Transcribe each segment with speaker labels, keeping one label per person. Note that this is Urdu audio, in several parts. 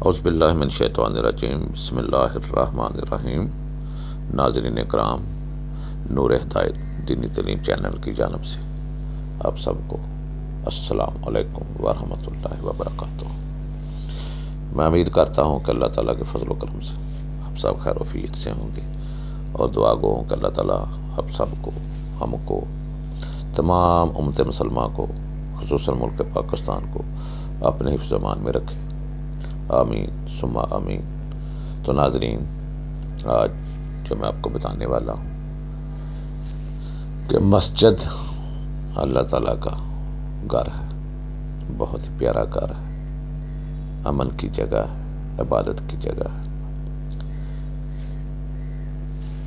Speaker 1: اعوذ باللہ من الشیطان الرجیم، بسم اللہ الرحمن الرحیم۔ ناظرین اکرام، نور ہدایت دینی تعلیم چینل کی جانب سے آپ سب کو السلام علیکم ورحمۃ اللہ وبرکاتہ۔ میں امید کرتا ہوں کہ اللہ تعالیٰ کے فضل و کرم سے ہم سب خیر و عافیت سے ہوں گے، اور دعا گو ہوں کہ اللہ تعالیٰ ہم سب کو، ہم کو، تمام امت مسلمہ کو، خصوصاً ملک پاکستان کو اپنے حفظ و امان میں رکھے، آمین ثم آمین۔ تو ناظرین، آج جو میں آپ کو بتانے والا ہوں کہ مسجد اللہ تعالیٰ کا گھر ہے، بہت ہی پیارا گھر ہے، امن کی جگہ ہے، عبادت کی جگہ ہے۔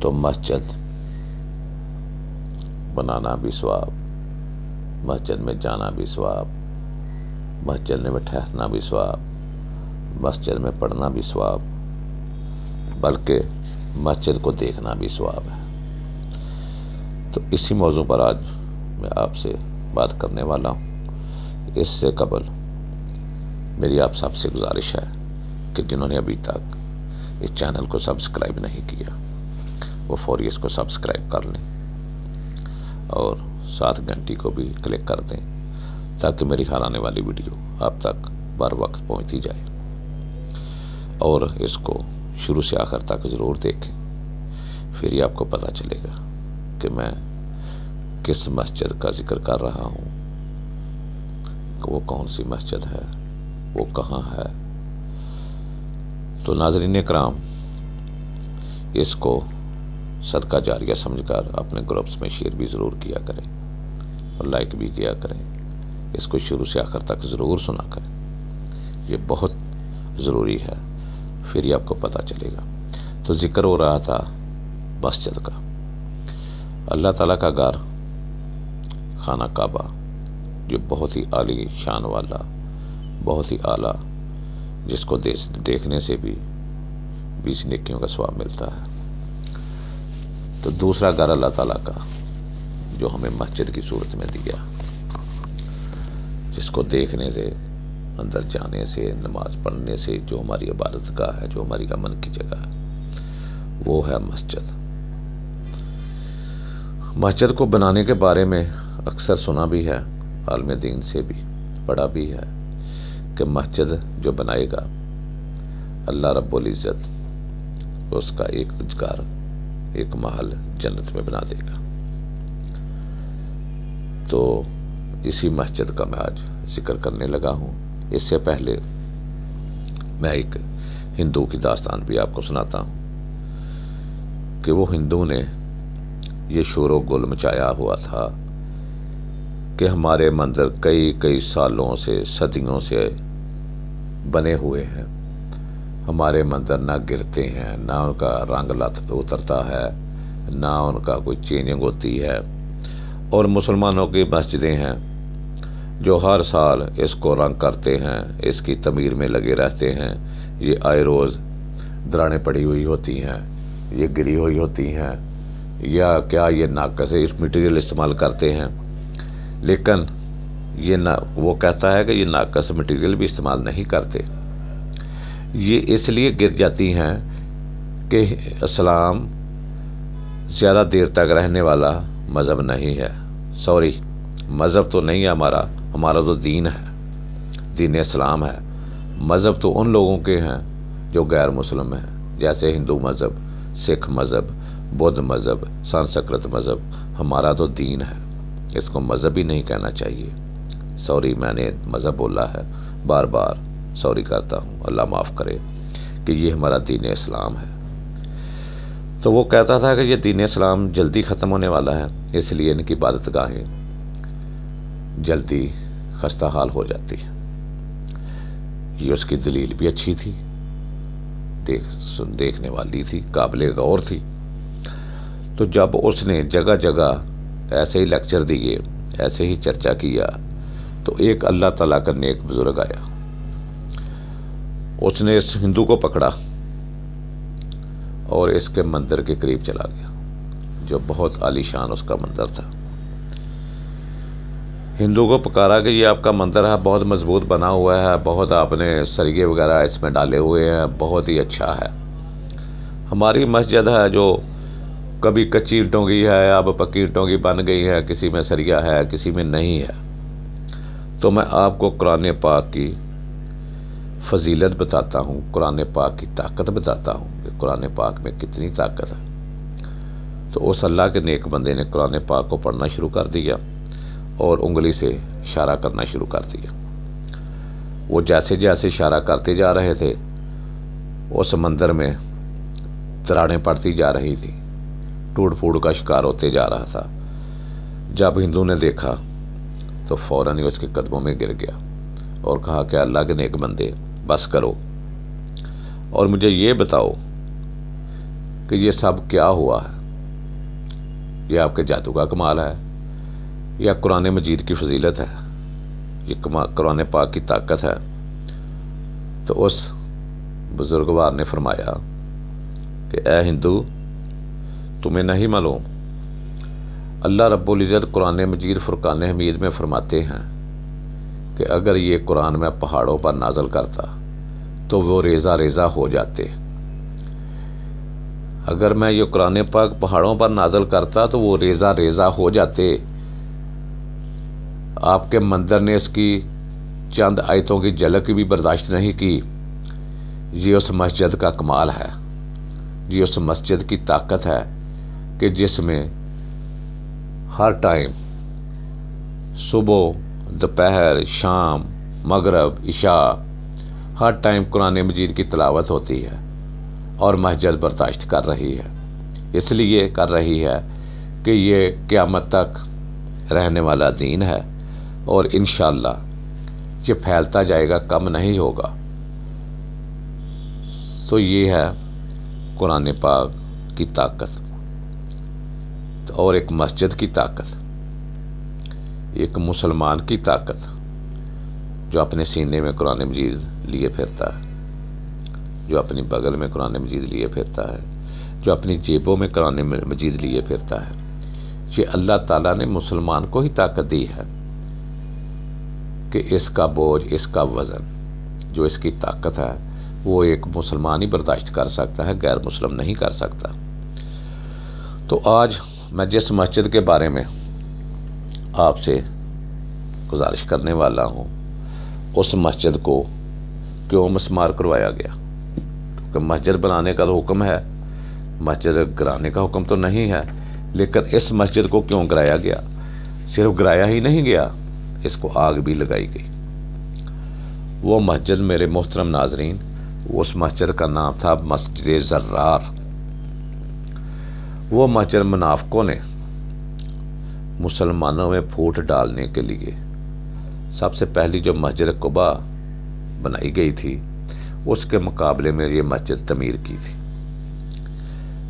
Speaker 1: تو مسجد بنانا بھی ثواب، مسجد میں جانا بھی ثواب، مسجد میں ٹھہرنا بھی ثواب، مسجد میں پڑھنا بھی ثواب، بلکہ مسجد کو دیکھنا بھی ثواب ہے۔ تو اسی موضوع پر آج میں آپ سے بات کرنے والا ہوں۔ اس سے قبل میری آپ سب سے گزارش ہے کہ جنہوں نے ابھی تک اس چینل کو سبسکرائب نہیں کیا وہ فوری اس کو سبسکرائب کر لیں، اور ساتھ گھنٹی کو بھی کلک کر دیں تاکہ میری ہر آنے والی ویڈیو آپ تک بر وقت پہنچتی جائے، اور اس کو شروع سے آخر تک ضرور دیکھیں، پھر ہی آپ کو پتہ چلے گا کہ میں کس مسجد کا ذکر کر رہا ہوں، کہ وہ کون سی مسجد ہے، وہ کہاں ہے۔ تو ناظرین اکرام، اس کو صدقہ جاریہ سمجھ کر اپنے گروپس میں شیئر بھی ضرور کیا کریں، اور لائک بھی کیا کریں، اس کو شروع سے آخر تک ضرور سنا کریں، یہ بہت ضروری ہے، پھر ہی آپ کو پتہ چلے گا۔ تو ذکر ہو رہا تھا مسجد کا۔ اللہ تعالیٰ کا گھر خانہ کعبہ، جو بہت ہی عالی شان والا، بہت ہی اعلیٰ، جس کو دیکھنے سے بھی 20 نیکیوں کا ثواب ملتا ہے۔ تو دوسرا گھر اللہ تعالیٰ کا جو ہمیں مسجد کی صورت میں دیا، جس کو دیکھنے سے، اندر جانے سے، نماز پڑھنے سے جو ہماری عبادت گاہ ہے، جو ہماری امن کی جگہ ہے، وہ ہے مسجد۔ مسجد کو بنانے کے بارے میں اکثر سنا بھی ہے، عالم دین سے بھی پڑھا بھی ہے کہ مسجد جو بنائے گا اللہ رب العزت اس کا ایک گھر، ایک محل جنت میں بنا دے گا۔ تو اسی مسجد کا میں آج ذکر کرنے لگا ہوں۔ اس سے پہلے میں ایک ہندو کی داستان بھی آپ کو سناتا ہوں کہ وہ ہندو نے یہ شور و گل مچایا ہوا تھا کہ ہمارے مندر کئی سالوں سے، صدیوں سے بنے ہوئے ہیں، ہمارے مندر نہ گرتے ہیں، نہ ان کا رنگ اترتا ہے، نہ ان کا کوئی چینجنگ ہوتی ہے، اور مسلمانوں کی مسجدیں ہیں جو ہر سال اس کو رنگ کرتے ہیں، اس کی تعمیر میں لگے رہتے ہیں، یہ آئے روز درانیں پڑی ہوئی ہوتی ہیں، یہ گری ہوئی ہوتی ہیں، یا کیا یہ ناقص اس مٹیریل استعمال کرتے ہیں، لیکن یہ وہ کہتا ہے کہ یہ ناقص مٹیریل بھی استعمال نہیں کرتے، یہ اس لیے گر جاتی ہیں کہ اسلام زیادہ دیر تک رہنے والا مذہب نہیں ہے۔ مذہب تو نہیں ہے ہمارا تو دین ہے، دین اسلام ہے۔ مذہب تو ان لوگوں کے ہیں جو غیر مسلم ہیں، جیسے ہندو مذہب، سکھ مذہب، بدھ مذہب، سنسکرت مذہب۔ ہمارا تو دین ہے، اس کو مذہب ہی نہیں کہنا چاہیے۔ میں نے مذہب بولا ہے، بار بار سوری کرتا ہوں، اللہ معاف کرے، کہ یہ ہمارا دین اسلام ہے۔ تو وہ کہتا تھا کہ یہ دین اسلام جلدی ختم ہونے والا ہے، اس لیے ان کی عبادت گاہیں جلدی خستہ حال ہو جاتی ہیں۔ یہ اس کی دلیل بھی اچھی تھی، دیکھنے والی تھی، قابل غور تھی۔ تو جب اس نے جگہ جگہ ایسے ہی لیکچر دیے، ایسے ہی چرچا کیا، تو ایک اللہ تعالیٰ کا نیک بزرگ آیا، اس نے اس ہندو کو پکڑا اور اس کے مندر کے قریب چلا گیا، جو بہت عالی شان اس کا مندر تھا۔ ہندو کو پکارا کہ یہ آپ کا مندر ہے بہت مضبوط بنا ہوا ہے، بہت آپ نے سریے وغیرہ اس میں ڈالے ہوئے ہیں، بہت ہی اچھا ہے۔ ہماری مسجد ہے جو کبھی کچی اینٹوں کی ہے، اب پکی اینٹوں کی بن گئی ہے، کسی میں سریا ہے کسی میں نہیں ہے۔ تو میں آپ کو قرآن پاک کی فضیلت بتاتا ہوں، قرآن پاک کی طاقت بتاتا ہوں کہ قرآن پاک میں کتنی طاقت ہے۔ تو اس اللہ کے نیک بندے نے قرآن پاک کو پڑھنا شروع کر دیا اور انگلی سے اشارہ کرنا شروع کر دیا۔ وہ جیسے جیسے اشارہ کرتے جا رہے تھے اس مندر میں دراڑیں پڑتی جا رہی تھی، ٹوٹ پھوٹ کا شکار ہوتے جا رہا تھا۔ جب ہندو نے دیکھا تو فوراً ہی اس کے قدموں میں گر گیا اور کہا کہ اللہ کے نیک بندے بس کرو اور مجھے یہ بتاؤ کہ یہ سب کیا ہوا ہے، یہ آپ کے جادو کا کمال ہے یا قرآن مجید کی فضیلت ہے، یہ قرآن پاک کی طاقت ہے؟ تو اس بزرگوار نے فرمایا کہ اے ہندو، تمہیں نہیں معلوم، اللہ رب العزت قرآن مجید فرقان حمید میں فرماتے ہیں کہ اگر یہ قرآن میں پہاڑوں پر نازل کرتا تو وہ ریزہ ریزہ ہو جاتے۔ اگر میں یہ قرآن پاک پہاڑوں پر نازل کرتا تو وہ ریزہ ریزہ ہو جاتے۔ آپ کے مندر نے اس کی چند آیتوں کی جھلک بھی برداشت نہیں کی۔ یہ اس مسجد کا کمال ہے، یہ اس مسجد کی طاقت ہے کہ جس میں ہر ٹائم صبح، دوپہر، شام، مغرب، عشاء ہر ٹائم قرآن مجید کی تلاوت ہوتی ہے اور مسجد برداشت کر رہی ہے۔ اس لیے کر رہی ہے کہ یہ قیامت تک رہنے والا دین ہے اور انشاءاللہ یہ پھیلتا جائے گا، کم نہیں ہوگا۔ تو یہ ہے قرآن پاک کی طاقت اور ایک مسجد کی طاقت، ایک مسلمان کی طاقت جو اپنے سینے میں قرآن مجید لیے پھرتا ہے، جو اپنی بغل میں قرآن مجید لیے پھرتا ہے، جو اپنی جیبوں میں قرآن مجید لیے پھرتا ہے۔ یہ اللہ تعالیٰ نے مسلمان کو ہی طاقت دی ہے کہ اس کا بوجھ، اس کا وزن، جو اس کی طاقت ہے وہ ایک مسلمان ہی برداشت کر سکتا ہے، غیر مسلم نہیں کر سکتا۔ تو آج میں جس مسجد کے بارے میں آپ سے گزارش کرنے والا ہوں، اس مسجد کو کیوں مسمار کروایا گیا؟ کیونکہ مسجد بنانے کا تو حکم ہے، مسجد گرانے کا حکم تو نہیں ہے، لیکن اس مسجد کو کیوں گرایا گیا؟ صرف گرایا ہی نہیں گیا، اس کو آگ بھی لگائی گئی۔ وہ مسجد میرے محترم ناظرین، اس مسجد کا نام تھا مسجد زرار۔ وہ مسجد منافقوں نے مسلمانوں میں پھوٹ ڈالنے کے لیے سب سے پہلی جو مسجد قباء بنائی گئی تھی اس کے مقابلے میں یہ مسجد تعمیر کی تھی،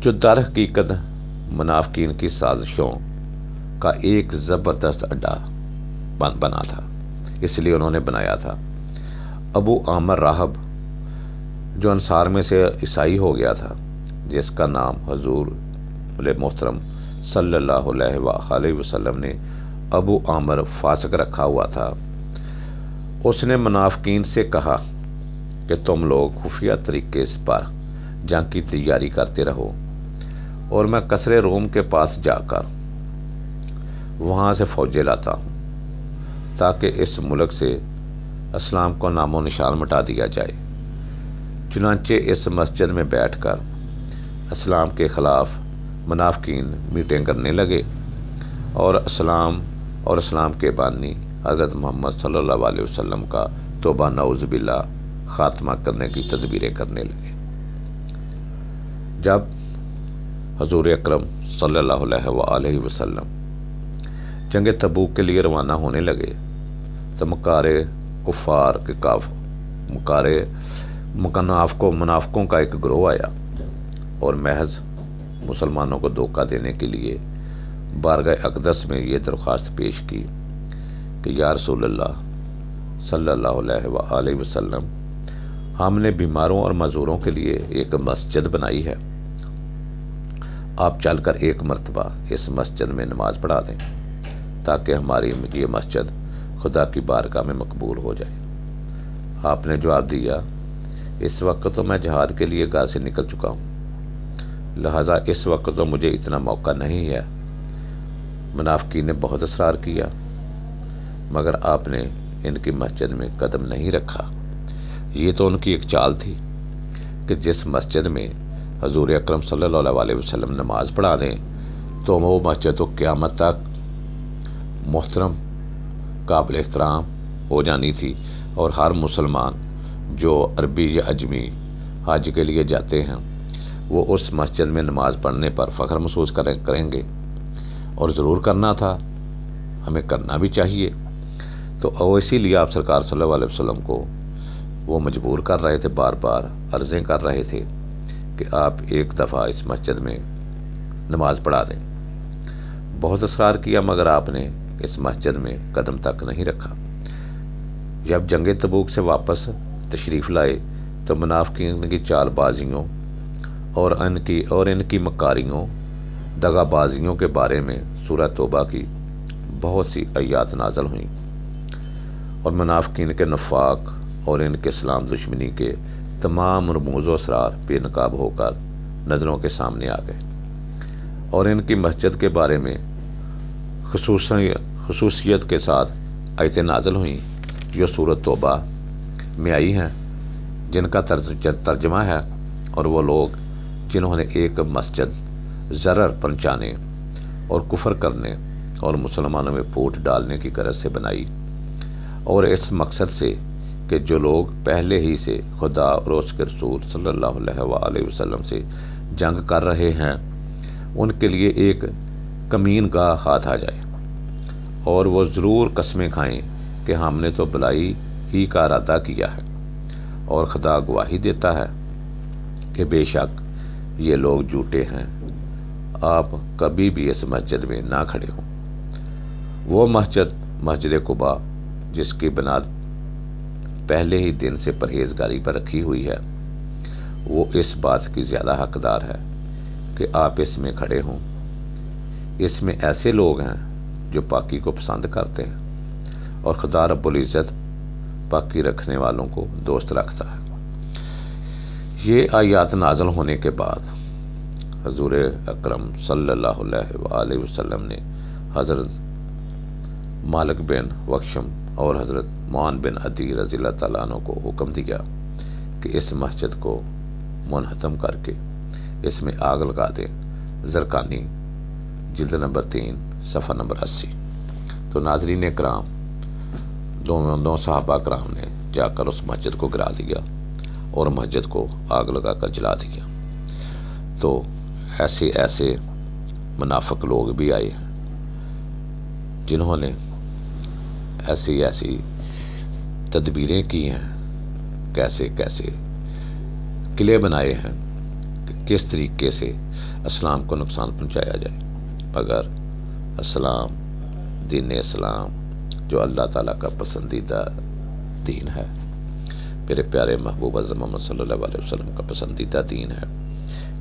Speaker 1: جو در حقیقت منافقین کی سازشوں کا ایک زبردست اڈا بنا تھا، اس لیے انہوں نے بنایا تھا۔ ابو عامر راہب جو انصار میں سے عیسائی ہو گیا تھا، جس کا نام حضور محترم صلی اللہ علیہ وآلہ وسلم نے ابو عامر فاسق رکھا ہوا تھا، اس نے منافقین سے کہا کہ تم لوگ خفیہ طریقے پر جنگ کی تیاری کرتے رہو اور میں قصر روم کے پاس جا کر وہاں سے فوجیں لاتا ہوں تاکہ اس ملک سے اسلام کو نام و نشان مٹا دیا جائے۔ چنانچہ اس مسجد میں بیٹھ کر اسلام کے خلاف منافقین میٹنگ کرنے لگے اور اسلام کے بانی حضرت محمد صلی اللہ علیہ وسلم کا توبہ نعوذ باللہ خاتمہ کرنے کی تدبیریں کرنے لگے۔ جب حضور اکرم صلی اللہ علیہ وآلہ وسلم جنگ تبوک کے لیے روانہ ہونے لگے تو منافقوں کا ایک گروہ آیا اور محض مسلمانوں کو دھوکہ دینے کے لیے بارگاہ اقدس میں یہ درخواست پیش کی کہ یا رسول اللہ صلی اللہ علیہ وآلہ وسلم، ہم نے بیماروں اور معذوروں کے لیے ایک مسجد بنائی ہے، آپ چل کر ایک مرتبہ اس مسجد میں نماز پڑھا دیں تاکہ ہماری یہ مسجد خدا کی بارگاہ میں مقبول ہو جائے۔ آپ نے جواب دیا، اس وقت تو میں جہاد کے لیے گھر سے نکل چکا ہوں، لہٰذا اس وقت تو مجھے اتنا موقع نہیں ہے۔ منافقین نے بہت اصرار کیا، مگر آپ نے ان کی مسجد میں قدم نہیں رکھا۔ یہ تو ان کی ایک چال تھی کہ جس مسجد میں حضور اکرم صلی اللہ علیہ وسلم نماز پڑھا دیں تو وہ مسجد تو قیامت تک محترم، قابل احترام ہو جانی تھی، اور ہر مسلمان جو عربی یا اجمی حج کے لیے جاتے ہیں وہ اس مسجد میں نماز پڑھنے پر فخر محسوس کریں گے، اور ضرور کرنا تھا، ہمیں کرنا بھی چاہیے۔ تو اسی لیے آپ سرکار صلی اللہ علیہ وسلم کو وہ مجبور کر رہے تھے، بار بار عرضیں کر رہے تھے کہ آپ ایک دفعہ اس مسجد میں نماز پڑھا دیں۔ بہت اصرار کیا، مگر آپ نے اس مسجد میں قدم تک نہیں رکھا۔ جب جنگ تبوک سے واپس تشریف لائے تو منافقین کی چال بازیوں اور ان کی مکاریوں، دغا بازیوں کے بارے میں سورہ توبہ کی بہت سی آیات نازل ہوئیں، اور منافقین کے نفاق اور ان کے اسلام دشمنی کے تمام رموز و اسرار بے نقاب ہو کر نظروں کے سامنے آ گئے، اور ان کی مسجد کے بارے میں خصوصیت کے ساتھ آیتیں نازل ہوئیں جو سورۃ توبہ میں آئی ہیں، جن کا ترجمہ ہے، اور وہ لوگ جنہوں نے ایک مسجد ضرر پہنچانے اور کفر کرنے اور مسلمانوں میں پھوٹ ڈالنے کی غرض سے بنائی، اور اس مقصد سے کہ جو لوگ پہلے ہی سے خدا اور اس کے رسول صلی اللہ علیہ وسلم سے جنگ کر رہے ہیں ان کے لیے ایک کمین گاہ ہاتھ آ جائے، اور وہ ضرور قسمیں کھائیں کہ ہم نے تو بلائی ہی کا ارادہ کیا ہے، اور خدا گواہی دیتا ہے کہ بے شک یہ لوگ جھوٹے ہیں، آپ کبھی بھی اس مسجد میں نہ کھڑے ہوں۔ وہ مسجد قباء جس کی بنیاد پہلے ہی دن سے پرہیزگاری پر رکھی ہوئی ہے، وہ اس بات کی زیادہ حقدار ہے کہ آپ اس میں کھڑے ہوں۔ اس میں ایسے لوگ ہیں جو پاکی کو پسند کرتے ہیں، اور خدا رب العزت پاکی رکھنے والوں کو دوست رکھتا ہے۔ یہ آیات نازل ہونے کے بعد حضور اکرم صلی اللہ علیہ وسلم نے حضرت مالک بن وکشم اور حضرت معان بن عدی رضی اللہ تعالیٰ عنہ کو حکم دیا کہ اس مسجد کو منہدم کر کے اس میں آگ لگا دیں۔ زرقانی جلد نمبر 3 صفحہ نمبر 80۔ تو ناظرین کرام، دونوں صحابہ کرام نے جا کر اس مسجد کو گرا دیا اور مسجد کو آگ لگا کر جلا دیا۔ تو ایسے منافق لوگ بھی آئے ہیں جنہوں نے ایسی تدبیریں کی ہیں، کیسے قلعے بنائے ہیں کہ کس طریقے سے اسلام کو نقصان پہنچایا جائے، مگر دین اسلام جو اللہ تعالیٰ کا پسندیدہ دین ہے، میرے پیارے محبوب اعظم محمد صلی اللہ علیہ وسلم کا پسندیدہ دین ہے،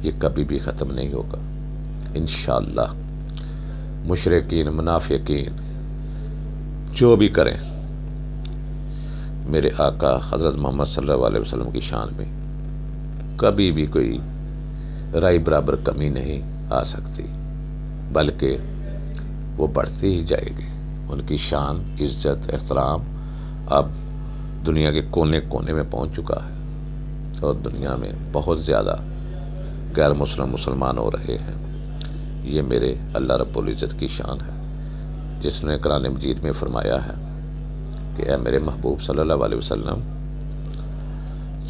Speaker 1: یہ کبھی بھی ختم نہیں ہوگا انشاءاللہ۔ مشرکین، منافقین جو بھی کریں، میرے آقا حضرت محمد صلی اللہ علیہ وسلم کی شان میں کبھی بھی کوئی رائی برابر کمی نہیں آ سکتی، بلکہ وہ بڑھتی ہی جائے گی۔ ان کی شان، عزت، احترام اب دنیا کے کونے کونے میں پہنچ چکا ہے، اور دنیا میں بہت زیادہ غیر مسلمان ہو رہے ہیں۔ یہ میرے اللہ رب العزت کی شان ہے، جس نے قرآن مجید میں فرمایا ہے کہ اے میرے محبوب صلی اللہ علیہ وسلم،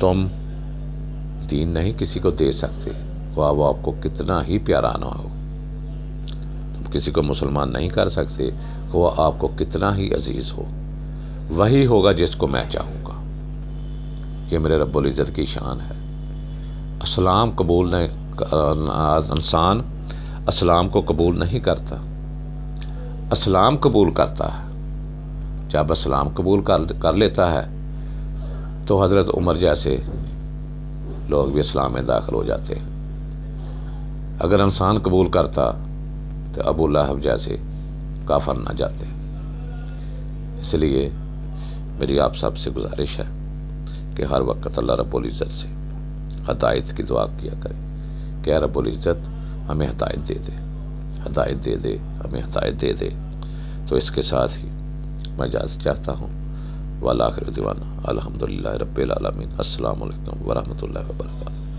Speaker 1: تم دین نہیں کسی کو دے سکتے، وہ آپ کو کتنا ہی پیارا نہ ہو، تم کسی کو مسلمان نہیں کر سکتے، وہ آپ کو کتنا ہی عزیز ہو، وہی ہوگا جس کو میں چاہوں گا۔ یہ میرے رب العزت کی شان ہے۔ اسلام قبول نہیں، انسان اسلام کو قبول نہیں کرتا، اسلام قبول کرتا ہے۔ جب اسلام قبول کر لیتا ہے تو حضرت عمر جیسے لوگ بھی اسلام میں داخل ہو جاتے ہیں۔ اگر انسان قبول کرتا تو ابو لہب جیسے کافر نہ جاتے۔ اس لیے میری آپ سب سے گزارش ہے کہ ہر وقت اللہ رب العزت سے ہدایت کی دعا کیا کرے کہ اے رب العزت ہمیں ہدایت دے دے، ہدایت دے دے، ہمیں ہدایت دے دے۔ تو اس کے ساتھ ہی میں اجازت چاہتا ہوں۔ والآخر دعوانا الحمدللہ رب العالمین۔ السلام علیکم ورحمۃ اللہ وبرکاتہ۔